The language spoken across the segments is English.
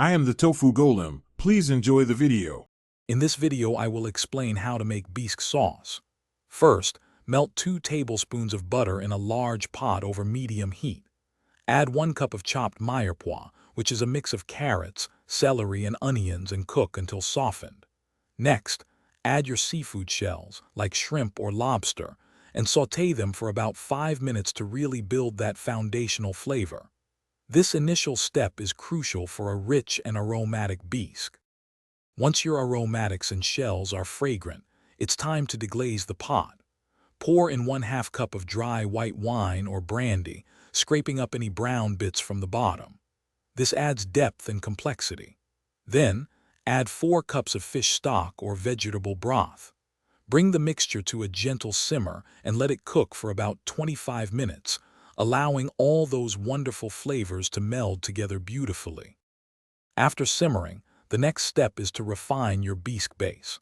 I am the Tofu Golem. Please enjoy the video. In this video, I will explain how to make bisque sauce. First, melt 2 tablespoons of butter in a large pot over medium heat. Add 1 cup of chopped mirepoix, which is a mix of carrots, celery, and onions, and cook until softened. Next, add your seafood shells, like shrimp or lobster, and sauté them for about 5 minutes to really build that foundational flavor. This initial step is crucial for a rich and aromatic bisque. Once your aromatics and shells are fragrant, it's time to deglaze the pot. Pour in 1/2 cup of dry white wine or brandy, scraping up any brown bits from the bottom. This adds depth and complexity. Then, add 4 cups of fish stock or vegetable broth. Bring the mixture to a gentle simmer and let it cook for about 25 minutes, allowing all those wonderful flavors to meld together beautifully. After simmering, the next step is to refine your bisque base.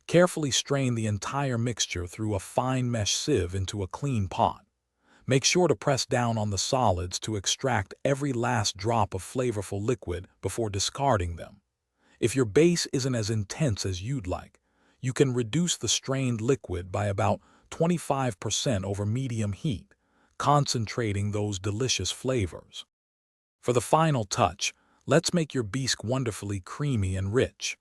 Carefully strain the entire mixture through a fine mesh sieve into a clean pot. Make sure to press down on the solids to extract every last drop of flavorful liquid before discarding them. If your base isn't as intense as you'd like, you can reduce the strained liquid by about 25% over medium heat, concentrating those delicious flavors. For the final touch, let's make your bisque wonderfully creamy and rich.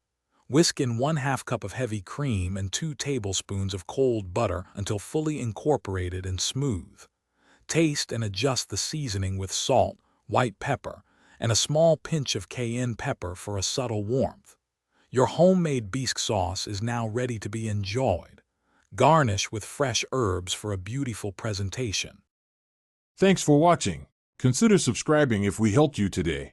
Whisk in 1/2 cup of heavy cream and 2 tablespoons of cold butter until fully incorporated and smooth. Taste and adjust the seasoning with salt, white pepper, and a small pinch of cayenne pepper for a subtle warmth. Your homemade bisque sauce is now ready to be enjoyed. Garnish with fresh herbs for a beautiful presentation. Thanks for watching. Consider subscribing if we helped you today.